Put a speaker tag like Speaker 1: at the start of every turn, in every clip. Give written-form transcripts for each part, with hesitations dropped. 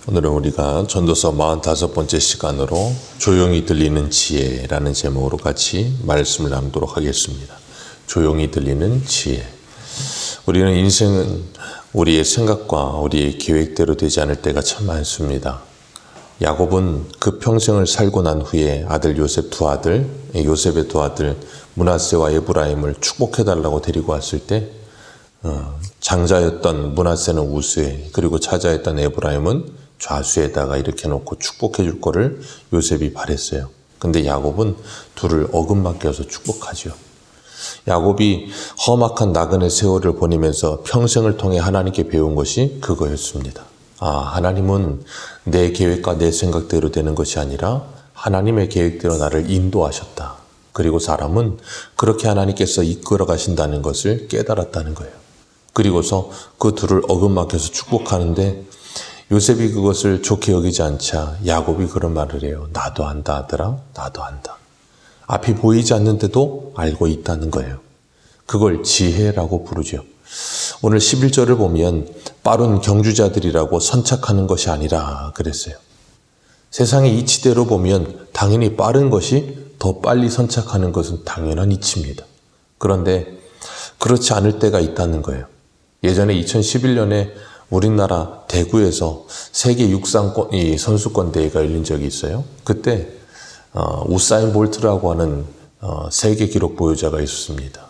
Speaker 1: 오늘은 우리가 전도서 45번째 시간으로 조용히 들리는 지혜라는 제목으로 같이 말씀을 나누도록 하겠습니다. 조용히 들리는 지혜. 우리는 인생은 우리의 생각과 우리의 계획대로 되지 않을 때가 참 많습니다. 야곱은 그 평생을 살고 난 후에 요셉의 두 아들 므낫세와 에브라임을 축복해달라고 데리고 왔을 때 장자였던 므낫세는 우수에, 그리고 차자였던 에브라임은 좌수에다가 이렇게 놓고 축복해 줄 거를 요셉이 바랬어요. 근데 야곱은 둘을 어긋맞게 축복하죠. 야곱이 험악한 나그네 세월을 보내면서 평생을 통해 하나님께 배운 것이 그거였습니다. 하나님은 내 계획과 내 생각대로 되는 것이 아니라 하나님의 계획대로 나를 인도하셨다. 그리고 사람은 그렇게 하나님께서 이끌어 가신다는 것을 깨달았다는 거예요. 그리고서 그 둘을 어긋맞게서 축복하는데 요셉이 그것을 좋게 여기지 않자 야곱이 그런 말을 해요. 나도 안다 아들아, 나도 안다. 앞이 보이지 않는데도 알고 있다는 거예요. 그걸 지혜라고 부르죠. 오늘 11절을 보면 빠른 경주자들이라고 선착하는 것이 아니라 그랬어요. 세상의 이치대로 보면 당연히 빠른 것이 더 빨리 선착하는 것은 당연한 이치입니다. 그런데 그렇지 않을 때가 있다는 거예요. 예전에 2011년에 우리나라 대구에서 세계 육상 선수권 대회가 열린 적이 있어요. 그때 우사인 볼트라고 하는 세계 기록 보유자가 있었습니다.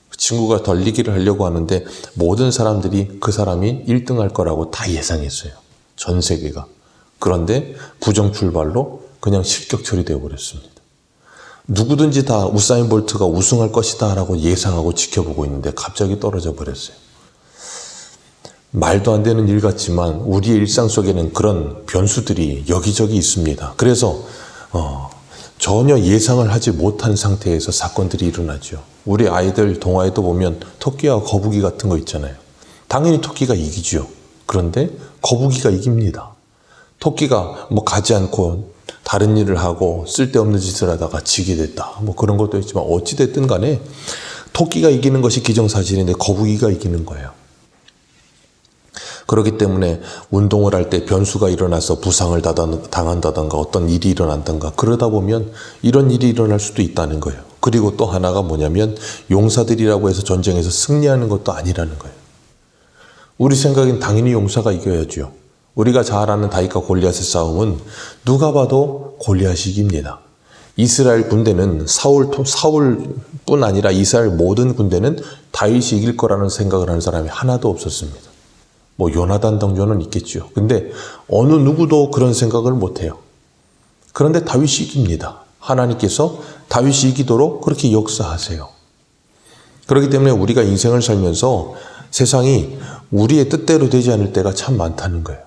Speaker 1: 그 친구가 달리기를 하려고 하는데 모든 사람들이 그 사람이 1등 할 거라고 다 예상했어요. 전 세계가. 그런데 부정 출발로 그냥 실격 처리되어 버렸습니다. 누구든지 다 우사인 볼트가 우승할 것이다 라고 예상하고 지켜보고 있는데 갑자기 떨어져 버렸어요. 말도 안 되는 일 같지만 우리의 일상 속에는 그런 변수들이 여기저기 있습니다. 그래서 전혀 예상을 하지 못한 상태에서 사건들이 일어나죠. 우리 아이들 동화에도 보면 토끼와 거북이 같은 거 있잖아요. 당연히 토끼가 이기죠. 그런데 거북이가 이깁니다. 토끼가 가지 않고 다른 일을 하고 쓸데없는 짓을 하다가 지게 됐다. 그런 것도 있지만 어찌됐든 간에 토끼가 이기는 것이 기정사실인데 거북이가 이기는 거예요. 그렇기 때문에 운동을 할 때 변수가 일어나서 부상을 당한다던가 어떤 일이 일어난다던가 그러다 보면 이런 일이 일어날 수도 있다는 거예요. 그리고 또 하나가 뭐냐면 용사들이라고 해서 전쟁에서 승리하는 것도 아니라는 거예요. 우리 생각엔 당연히 용사가 이겨야죠. 우리가 잘 아는 다윗과 골리앗의 싸움은 누가 봐도 골리앗이 이깁니다. 이스라엘 군대는 사울뿐 아니라 이스라엘 모든 군대는 다윗이 이길 거라는 생각을 하는 사람이 하나도 없었습니다. 요나단 정도는 있겠죠. 근데 어느 누구도 그런 생각을 못해요. 그런데 다윗이 이깁니다. 하나님께서 다윗이 이기도록 그렇게 역사하세요. 그렇기 때문에 우리가 인생을 살면서 세상이 우리의 뜻대로 되지 않을 때가 참 많다는 거예요.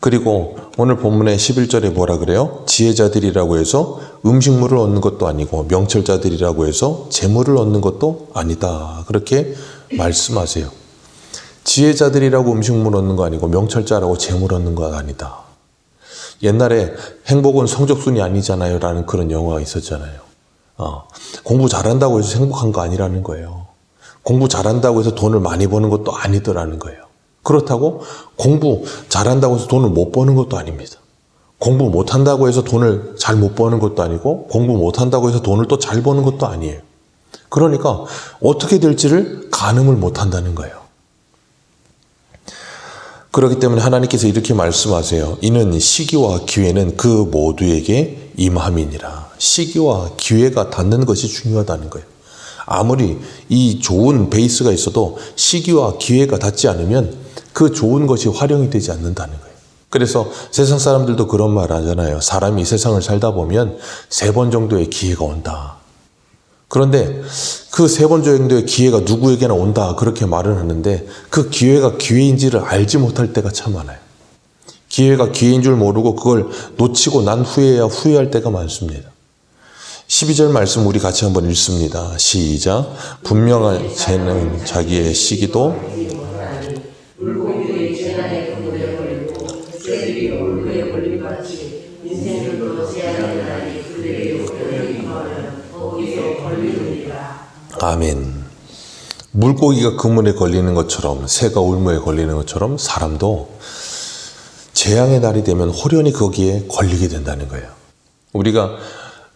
Speaker 1: 그리고 오늘 본문의 11절에 뭐라 그래요? 지혜자들이라고 해서 음식물을 얻는 것도 아니고 명철자들이라고 해서 재물을 얻는 것도 아니다. 그렇게 말씀하세요. 지혜자들이라고 음식물 얻는 거 아니고 명철자라고 재물 얻는 거 아니다. 옛날에 행복은 성적순이 아니잖아요 라는 그런 영화가 있었잖아요. 공부 잘한다고 해서 행복한 거 아니라는 거예요. 공부 잘한다고 해서 돈을 많이 버는 것도 아니더라는 거예요. 그렇다고 공부 잘한다고 해서 돈을 못 버는 것도 아닙니다. 공부 못한다고 해서 돈을 잘 못 버는 것도 아니고 공부 못한다고 해서 돈을 또 잘 버는 것도 아니에요. 그러니까 어떻게 될지를 가늠을 못한다는 거예요. 그렇기 때문에 하나님께서 이렇게 말씀하세요. 이는 시기와 기회는 그 모두에게 임함이니라. 시기와 기회가 닿는 것이 중요하다는 거예요. 아무리 이 좋은 베이스가 있어도 시기와 기회가 닿지 않으면 그 좋은 것이 활용이 되지 않는다는 거예요. 그래서 세상 사람들도 그런 말 하잖아요. 사람이 세상을 살다 보면 3번 정도의 기회가 온다. 그런데 그 3번 정도의 기회가 누구에게나 온다 그렇게 말을 하는데 그 기회가 기회인지를 알지 못할 때가 참 많아요. 기회가 기회인 줄 모르고 그걸 놓치고 난 후에야 후회할 때가 많습니다. 12절 말씀 우리 같이 한번 읽습니다. 시작. 분명한 재는 자기의 시기도
Speaker 2: 물고기들이 재난의 그물에 걸리고 새들이 물고기에 걸린 같이 인생들도 재앙의 날이 그들에게 오게 임하면 거기서 걸리느니라.
Speaker 1: 아멘. 물고기가 그물에 걸리는 것처럼 새가 울무에 걸리는 것처럼 사람도 재앙의 날이 되면 홀연히 거기에 걸리게 된다는 거예요. 우리가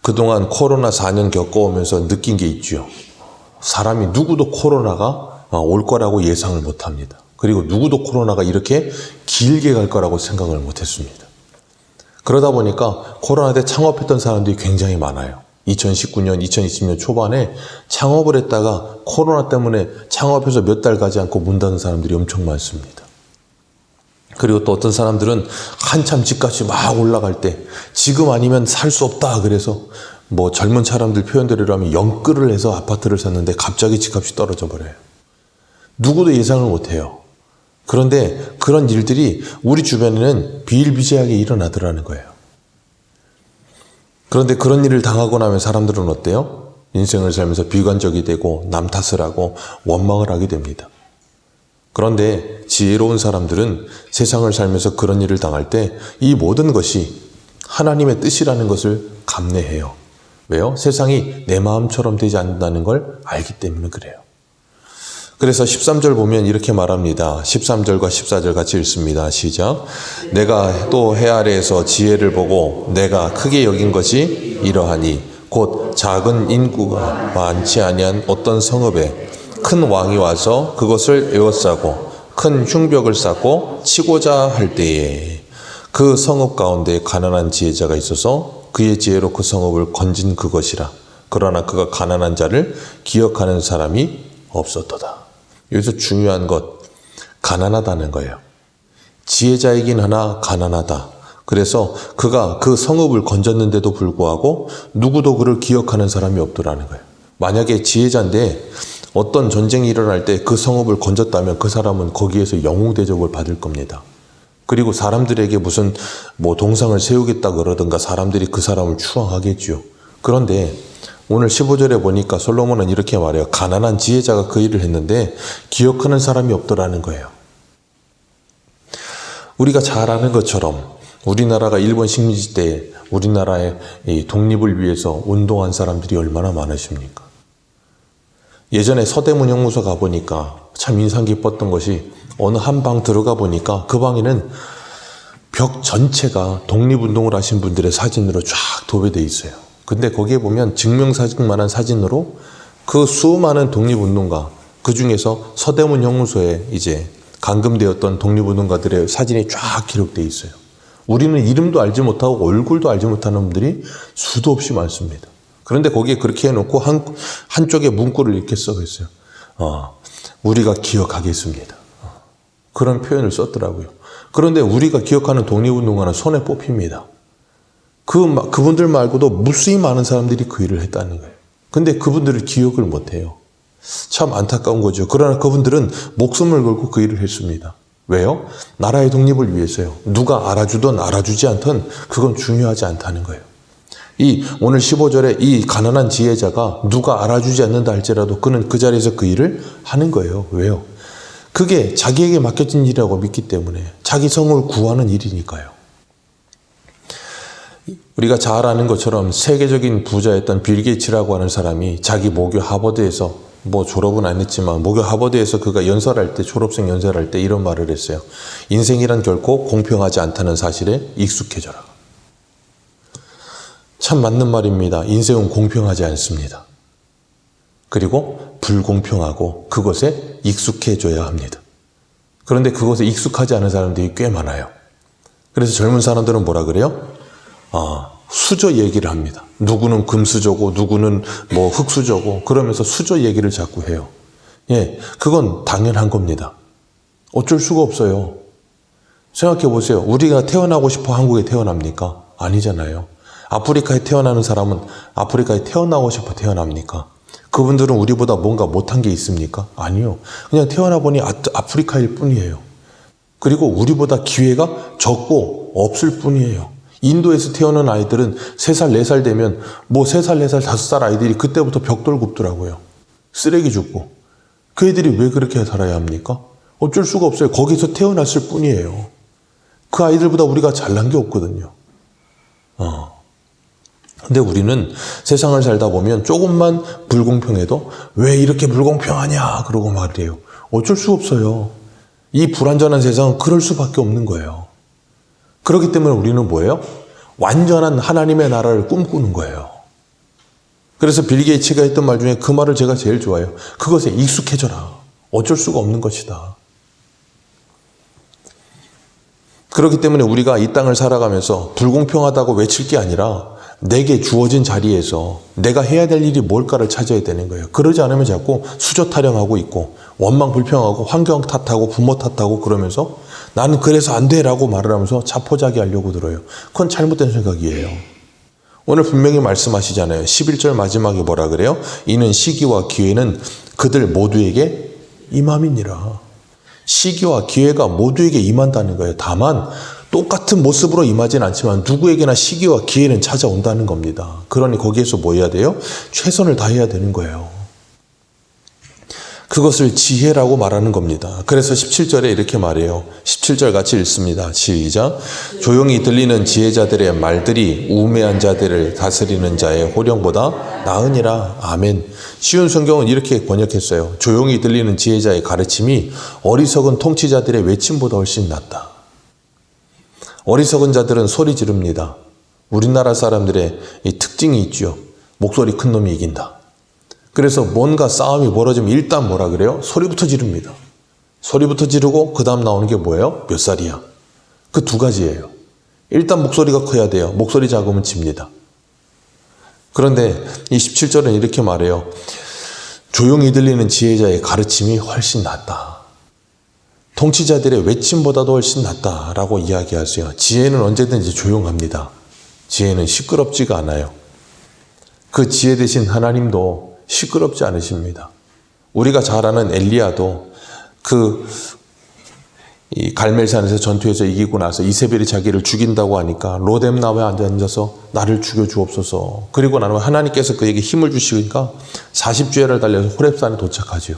Speaker 1: 그동안 코로나 4년 겪어오면서 느낀 게 있죠. 사람이 누구도 코로나가 올 거라고 예상을 못 합니다. 그리고 누구도 코로나가 이렇게 길게 갈 거라고 생각을 못 했습니다. 그러다 보니까 코로나 때 창업했던 사람들이 굉장히 많아요. 2019년, 2020년 초반에 창업을 했다가 코로나 때문에 창업해서 몇 달 가지 않고 문 닫은 사람들이 엄청 많습니다. 그리고 또 어떤 사람들은 한참 집값이 막 올라갈 때 지금 아니면 살 수 없다 그래서 뭐 젊은 사람들 표현대로 하면 영끌을 해서 아파트를 샀는데 갑자기 집값이 떨어져 버려요. 누구도 예상을 못해요. 그런데 그런 일들이 우리 주변에는 비일비재하게 일어나더라는 거예요. 그런데 그런 일을 당하고 나면 사람들은 어때요? 인생을 살면서 비관적이 되고 남 탓을 하고 원망을 하게 됩니다. 그런데 지혜로운 사람들은 세상을 살면서 그런 일을 당할 때 이 모든 것이 하나님의 뜻이라는 것을 감내해요. 왜요? 세상이 내 마음처럼 되지 않는다는 걸 알기 때문에 그래요. 그래서 13절 보면 이렇게 말합니다. 13절과 14절 같이 읽습니다. 시작. 내가 또 해 아래에서 지혜를 보고 내가 크게 여긴 것이 이러하니 곧 작은 인구가 많지 아니한 어떤 성읍에 큰 왕이 와서 그것을 에워싸고 큰 흉벽을 쌓고 치고자 할 때에 그 성읍 가운데 가난한 지혜자가 있어서 그의 지혜로 그 성읍을 건진 그것이라. 그러나 그가 가난한 자를 기억하는 사람이 없었도다. 여기서 중요한 것, 가난하다는 거예요. 지혜자이긴 하나 가난하다. 그래서 그가 그 성읍을 건졌는데도 불구하고 누구도 그를 기억하는 사람이 없더라는 거예요. 만약에 지혜자인데 어떤 전쟁이 일어날 때 그 성읍을 건졌다면 그 사람은 거기에서 영웅 대접을 받을 겁니다. 그리고 사람들에게 무슨 뭐 동상을 세우겠다 그러든가 사람들이 그 사람을 추앙하겠죠. 그런데 오늘 15절에 보니까 솔로몬은 이렇게 말해요. 가난한 지혜자가 그 일을 했는데 기억하는 사람이 없더라는 거예요. 우리가 잘 아는 것처럼 우리나라가 일본 식민지 때 우리나라의 이 독립을 위해서 운동한 사람들이 얼마나 많으십니까? 예전에 서대문 형무소 가보니까 참 인상 깊었던 것이 어느 한 방 들어가 보니까 그 방에는 벽 전체가 독립운동을 하신 분들의 사진으로 쫙 도배되어 있어요. 근데 거기에 보면 증명사진만한 사진으로 그 수많은 독립운동가, 그 중에서 서대문 형무소에 이제 감금되었던 독립운동가들의 사진이 쫙 기록되어 있어요. 우리는 이름도 알지 못하고 얼굴도 알지 못하는 분들이 수도 없이 많습니다. 그런데 거기에 그렇게 해놓고 한쪽에 문구를 이렇게 써 있어요. 우리가 기억하겠습니다. 그런 표현을 썼더라고요. 그런데 우리가 기억하는 독립운동가는 손에 뽑힙니다. 그분들 말고도 무수히 많은 사람들이 그 일을 했다는 거예요. 근데 그분들을 기억을 못해요. 참 안타까운 거죠. 그러나 그분들은 목숨을 걸고 그 일을 했습니다. 왜요? 나라의 독립을 위해서요. 누가 알아주든 알아주지 않든 그건 중요하지 않다는 거예요. 오늘 15절에 이 가난한 지혜자가 누가 알아주지 않는다 할지라도 그는 그 자리에서 그 일을 하는 거예요. 왜요? 그게 자기에게 맡겨진 일이라고 믿기 때문에 자기 성을 구하는 일이니까요. 우리가 잘 아는 것처럼 세계적인 부자였던 빌 게이츠라고 하는 사람이 자기 모교 하버드에서 뭐 졸업은 안 했지만 모교 하버드에서 그가 연설할 때 졸업생 연설할 때 이런 말을 했어요. 인생이란 결코 공평하지 않다는 사실에 익숙해져라. 참 맞는 말입니다. 인생은 공평하지 않습니다. 그리고 불공평하고 그것에 익숙해져야 합니다. 그런데 그것에 익숙하지 않은 사람들이 꽤 많아요. 그래서 젊은 사람들은 뭐라 그래요? 수저 얘기를 합니다. 누구는 금수저고 누구는 뭐 흙수저고 그러면서 수저 얘기를 자꾸 해요. 예, 그건 당연한 겁니다. 어쩔 수가 없어요. 생각해 보세요. 우리가 태어나고 싶어 한국에 태어납니까? 아니잖아요. 아프리카에 태어나는 사람은 아프리카에 태어나고 싶어 태어납니까? 그분들은 우리보다 뭔가 못한 게 있습니까? 아니요. 그냥 태어나 보니 아프리카일 뿐이에요. 그리고 우리보다 기회가 적고 없을 뿐이에요. 인도에서 태어난 아이들은 3살, 4살 되면 뭐 3살, 4살, 5살 아이들이 그때부터 벽돌 굽더라고요. 쓰레기 줍고. 그 애들이 왜 그렇게 살아야 합니까? 어쩔 수가 없어요. 거기서 태어났을 뿐이에요. 그 아이들보다 우리가 잘난 게 없거든요. 근데 우리는 세상을 살다 보면 조금만 불공평해도 왜 이렇게 불공평하냐 그러고 말이에요. 어쩔 수 없어요. 이 불완전한 세상은 그럴 수밖에 없는 거예요. 그렇기 때문에 우리는 뭐예요? 완전한 하나님의 나라를 꿈꾸는 거예요. 그래서 빌 게이츠가 했던 말 중에 그 말을 제가 제일 좋아해요. 그것에 익숙해져라. 어쩔 수가 없는 것이다. 그렇기 때문에 우리가 이 땅을 살아가면서 불공평하다고 외칠 게 아니라 내게 주어진 자리에서 내가 해야 될 일이 뭘까를 찾아야 되는 거예요. 그러지 않으면 자꾸 수저 타령하고 있고 원망 불평하고 환경 탓하고 부모 탓하고 그러면서 나는 그래서 안 돼라고 말을 하면서 자포자기 하려고 들어요. 그건 잘못된 생각이에요. 오늘 분명히 말씀하시잖아요. 11절 마지막에 뭐라 그래요? 이는 시기와 기회는 그들 모두에게 임함이니라. 시기와 기회가 모두에게 임한다는 거예요. 다만 똑같은 모습으로 임하진 않지만 누구에게나 시기와 기회는 찾아온다는 겁니다. 그러니 거기에서 뭐 해야 돼요? 최선을 다해야 되는 거예요. 그것을 지혜라고 말하는 겁니다. 그래서 17절에 이렇게 말해요. 17절 같이 읽습니다. 시작. 조용히 들리는 지혜자들의 말들이 우매한 자들을 다스리는 자의 호령보다 나으니라. 아멘. 쉬운 성경은 이렇게 번역했어요. 조용히 들리는 지혜자의 가르침이 어리석은 통치자들의 외침보다 훨씬 낫다. 어리석은 자들은 소리 지릅니다. 우리나라 사람들의 이 특징이 있죠. 목소리 큰 놈이 이긴다. 그래서 뭔가 싸움이 벌어지면 일단 뭐라 그래요? 소리부터 지릅니다. 소리부터 지르고 그 다음 나오는 게 뭐예요? 몇 살이야? 그 두 가지예요. 일단 목소리가 커야 돼요. 목소리 작으면 집니다. 그런데 이 17절은 이렇게 말해요. 조용히 들리는 지혜자의 가르침이 훨씬 낫다. 통치자들의 외침보다도 훨씬 낫다라고 이야기하세요. 지혜는 언제든지 조용합니다. 지혜는 시끄럽지가 않아요. 그 지혜 대신 하나님도 시끄럽지 않으십니다. 우리가 잘 아는 엘리야도 이 갈멜산에서 전투에서 이기고 나서 이세벨이 자기를 죽인다고 하니까 로뎀나무에 앉아서 나를 죽여주옵소서. 그리고 나면 하나님께서 그에게 힘을 주시니까 40주야를 달려서 호렙산에 도착하지요.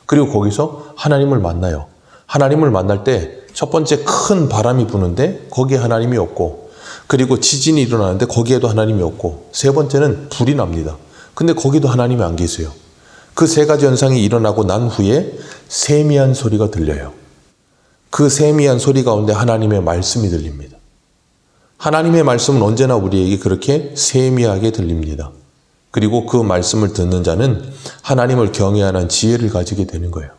Speaker 1: 그리고 거기서 하나님을 만나요. 하나님을 만날 때 첫 번째 큰 바람이 부는데 거기에 하나님이 없고, 그리고 지진이 일어나는데 거기에도 하나님이 없고, 세 번째는 불이 납니다. 근데 거기도 하나님이 안 계세요. 그 세 가지 현상이 일어나고 난 후에 세미한 소리가 들려요. 그 세미한 소리 가운데 하나님의 말씀이 들립니다. 하나님의 말씀은 언제나 우리에게 그렇게 세미하게 들립니다. 그리고 그 말씀을 듣는 자는 하나님을 경외하는 지혜를 가지게 되는 거예요.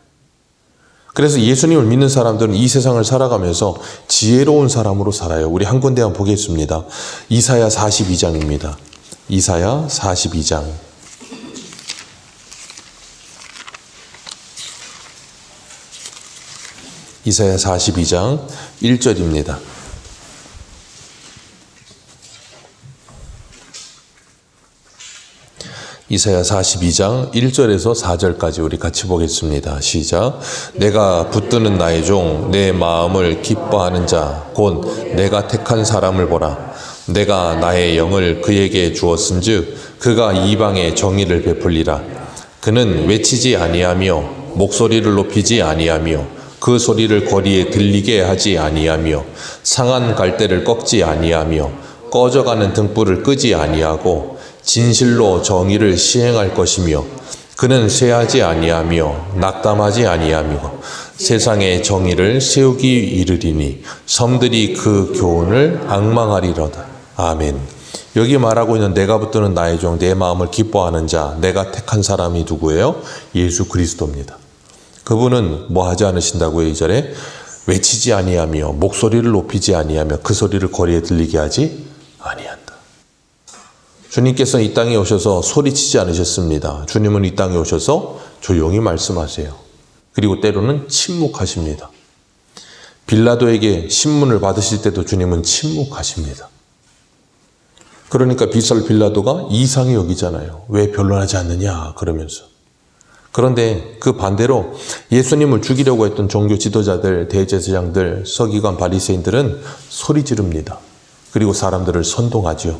Speaker 1: 그래서 예수님을 믿는 사람들은 이 세상을 살아가면서 지혜로운 사람으로 살아요. 우리 한 군데 한번 보겠습니다. 이사야 42장입니다. 이사야 42장. 이사야 42장 1절입니다. 이사야 42장 1절에서 4절까지 우리 같이 보겠습니다. 시작. 내가 붙드는 나의 종, 내 마음을 기뻐하는 자, 곧 내가 택한 사람을 보라. 내가 나의 영을 그에게 주었은즉 그가 이방에 정의를 베풀리라. 그는 외치지 아니하며 목소리를 높이지 아니하며 그 소리를 거리에 들리게 하지 아니하며 상한 갈대를 꺾지 아니하며 꺼져가는 등불을 끄지 아니하고 진실로 정의를 시행할 것이며 그는 쇠하지 아니하며 낙담하지 아니하며 세상의 정의를 세우기 이르리니 섬들이 그 교훈을 앙망하리로다. 아멘. 여기 말하고 있는 내가 붙드는 나의 종, 내 마음을 기뻐하는 자, 내가 택한 사람이 누구예요? 예수 그리스도입니다. 그분은 뭐 하지 않으신다고요? 2절에 외치지 아니하며 목소리를 높이지 아니하며 그 소리를 거리에 들리게 하지 아니한다. 주님께서 이 땅에 오셔서 소리치지 않으셨습니다. 주님은 이 땅에 오셔서 조용히 말씀하세요. 그리고 때로는 침묵하십니다. 빌라도에게 신문을 받으실 때도 주님은 침묵하십니다. 그러니까 비설 빌라도가 이상히 여기잖아요. 왜 변론하지 않느냐 그러면서. 그런데 그 반대로 예수님을 죽이려고 했던 종교 지도자들, 대제사장들, 서기관, 바리새인들은 소리 지릅니다. 그리고 사람들을 선동하죠.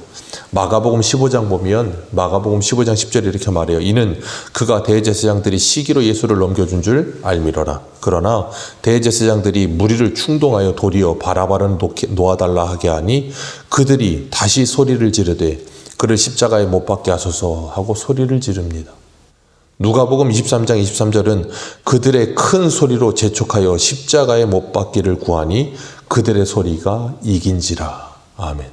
Speaker 1: 마가복음 15장 보면 마가복음 15장 10절에 이렇게 말해요. 이는 그가 대제사장들이 시기로 예수를 넘겨준 줄 알미러라. 그러나 대제사장들이 무리를 충동하여 도리어 바라바를 놓아달라 하게 하니 그들이 다시 소리를 지르되 그를 십자가에 못 박게 하소서 하고 소리를 지릅니다. 누가복음 23장 23절은 그들의 큰 소리로 재촉하여 십자가에 못 박기를 구하니 그들의 소리가 이긴지라. 아멘.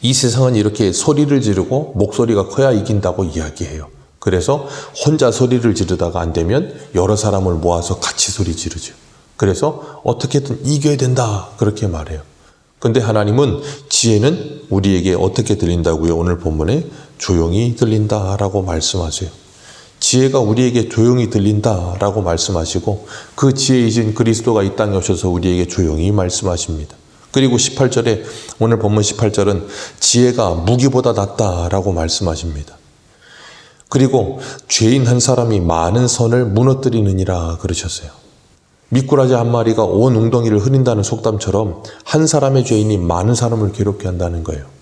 Speaker 1: 이 세상은 이렇게 소리를 지르고 목소리가 커야 이긴다고 이야기해요. 그래서 혼자 소리를 지르다가 안 되면 여러 사람을 모아서 같이 소리 지르죠. 그래서 어떻게든 이겨야 된다 그렇게 말해요. 근데 하나님은 지혜는 우리에게 어떻게 들린다고요? 오늘 본문에 조용히 들린다라고 말씀하세요. 지혜가 우리에게 조용히 들린다라고 말씀하시고 그 지혜이신 그리스도가 이 땅에 오셔서 우리에게 조용히 말씀하십니다. 그리고 18절에 오늘 본문 18절은 지혜가 무기보다 낫다라고 말씀하십니다. 그리고 죄인 한 사람이 많은 선을 무너뜨리느니라 그러셨어요. 미꾸라지 한 마리가 온 웅덩이를 흐린다는 속담처럼 한 사람의 죄인이 많은 사람을 괴롭게 한다는 거예요.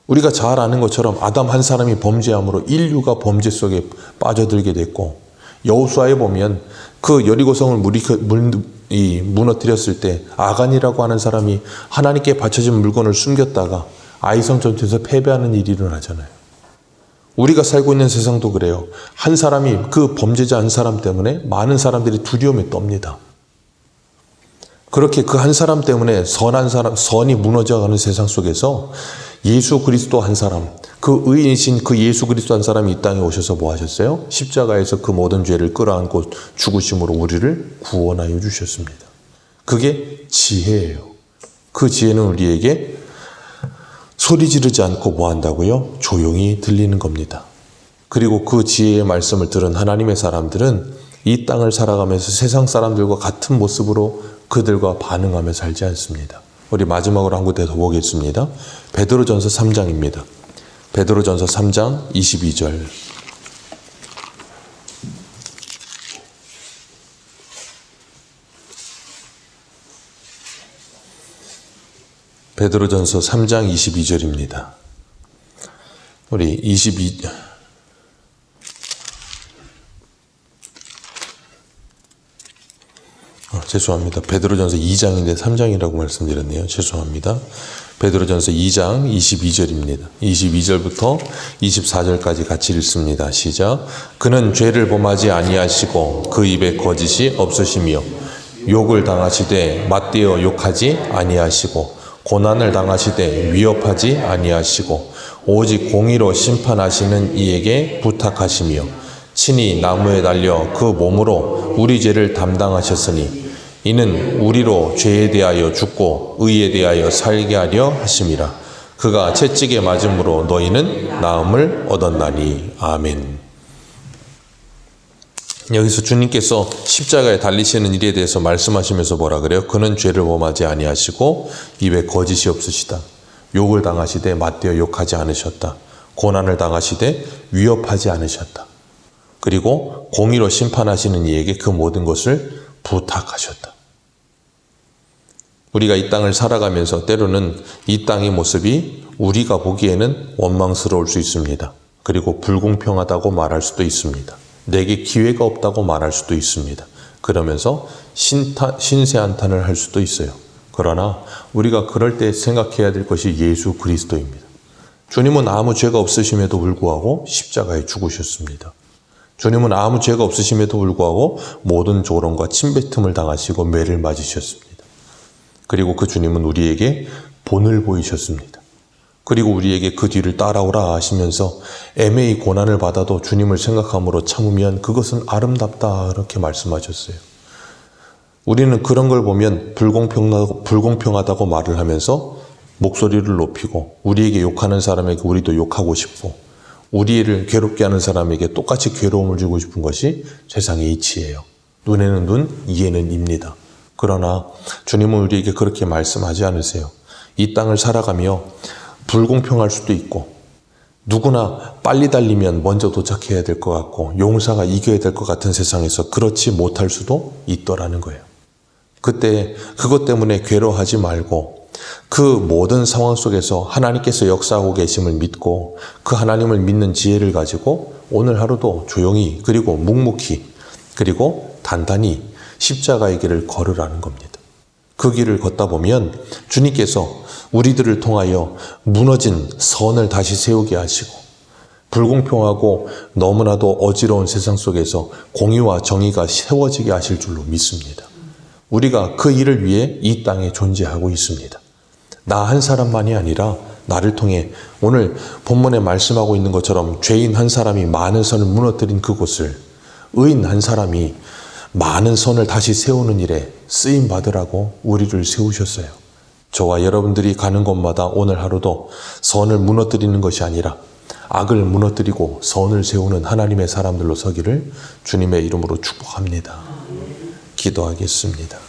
Speaker 1: 우리가 잘 아는 것처럼 아담 한 사람이 범죄함으로 인류가 범죄 속에 빠져들게 됐고 여호수아에 보면 그 여리고성을 무너뜨렸을 때 아간이라고 하는 사람이 하나님께 바쳐진 물건을 숨겼다가 아이성 전투에서 패배하는 일이 일어나잖아요. 우리가 살고 있는 세상도 그래요. 한 사람이 그 범죄자 한 사람 때문에 많은 사람들이 두려움에 떱니다. 그렇게 그 한 사람 때문에 선이 무너져가는 세상 속에서 예수 그리스도 한 사람, 그 의인이신 그 예수 그리스도 한 사람이 이 땅에 오셔서 뭐 하셨어요? 십자가에서 그 모든 죄를 끌어안고 죽으심으로 우리를 구원하여 주셨습니다. 그게 지혜예요. 그 지혜는 우리에게 소리 지르지 않고 뭐 한다고요? 조용히 들리는 겁니다. 그리고 그 지혜의 말씀을 들은 하나님의 사람들은 이 땅을 살아가면서 세상 사람들과 같은 모습으로 그들과 반응하며 살지 않습니다. 우리 마지막으로 한 군데 더 보겠습니다. 베드로전서 3장입니다. 베드로전서 3장 22절. 베드로전서 3장 22절입니다. 우리 죄송합니다. 베드로전서 2장인데 3장이라고 말씀드렸네요. 죄송합니다. 베드로전서 2장 22절입니다. 22절부터 24절까지 같이 읽습니다. 시작. 그는 죄를 범하지 아니하시고 그 입에 거짓이 없으시며 욕을 당하시되 맞대어 욕하지 아니하시고 고난을 당하시되 위협하지 아니하시고 오직 공의로 심판하시는 이에게 부탁하시며 친히 나무에 달려 그 몸으로 우리 죄를 담당하셨으니 이는 우리로 죄에 대하여 죽고 의에 대하여 살게 하려 하심이라. 그가 채찍에 맞음으로 너희는 나음을 얻었나니. 아멘. 여기서 주님께서 십자가에 달리시는 일에 대해서 말씀하시면서 뭐라 그래요? 그는 죄를 범하지 아니하시고 입에 거짓이 없으시다. 욕을 당하시되 맞대어 욕하지 않으셨다. 고난을 당하시되 위협하지 않으셨다. 그리고 공의로 심판하시는 이에게 그 모든 것을 부탁하셨다. 우리가 이 땅을 살아가면서 때로는 이 땅의 모습이 우리가 보기에는 원망스러울 수 있습니다. 그리고 불공평하다고 말할 수도 있습니다. 내게 기회가 없다고 말할 수도 있습니다. 그러면서 신세한탄을 할 수도 있어요. 그러나 우리가 그럴 때 생각해야 될 것이 예수 그리스도입니다. 주님은 아무 죄가 없으심에도 불구하고 십자가에 죽으셨습니다. 주님은 아무 죄가 없으심에도 불구하고 모든 조롱과 침뱉음을 당하시고 매를 맞으셨습니다. 그리고 그 주님은 우리에게 본을 보이셨습니다. 그리고 우리에게 그 뒤를 따라오라 하시면서 애매히 고난을 받아도 주님을 생각함으로 참으면 그것은 아름답다 이렇게 말씀하셨어요. 우리는 그런 걸 보면 불공평하다고 말을 하면서 목소리를 높이고 우리에게 욕하는 사람에게 우리도 욕하고 싶고 우리를 괴롭게 하는 사람에게 똑같이 괴로움을 주고 싶은 것이 세상의 이치예요. 눈에는 눈, 이에는 입니다. 그러나 주님은 우리에게 그렇게 말씀하지 않으세요. 이 땅을 살아가며 불공평할 수도 있고 누구나 빨리 달리면 먼저 도착해야 될 것 같고 용사가 이겨야 될 것 같은 세상에서 그렇지 못할 수도 있더라는 거예요. 그때 그것 때문에 괴로워하지 말고 그 모든 상황 속에서 하나님께서 역사하고 계심을 믿고 그 하나님을 믿는 지혜를 가지고 오늘 하루도 조용히 그리고 묵묵히 그리고 단단히 십자가의 길을 걸으라는 겁니다. 그 길을 걷다 보면 주님께서 우리들을 통하여 무너진 선을 다시 세우게 하시고 불공평하고 너무나도 어지러운 세상 속에서 공의와 정의가 세워지게 하실 줄로 믿습니다. 우리가 그 일을 위해 이 땅에 존재하고 있습니다. 나 한 사람만이 아니라 나를 통해 오늘 본문에 말씀하고 있는 것처럼 죄인 한 사람이 많은 선을 무너뜨린 그곳을 의인 한 사람이 많은 선을 다시 세우는 일에 쓰임 받으라고 우리를 세우셨어요. 저와 여러분들이 가는 곳마다 오늘 하루도 선을 무너뜨리는 것이 아니라 악을 무너뜨리고 선을 세우는 하나님의 사람들로 서기를 주님의 이름으로 축복합니다. 기도하겠습니다.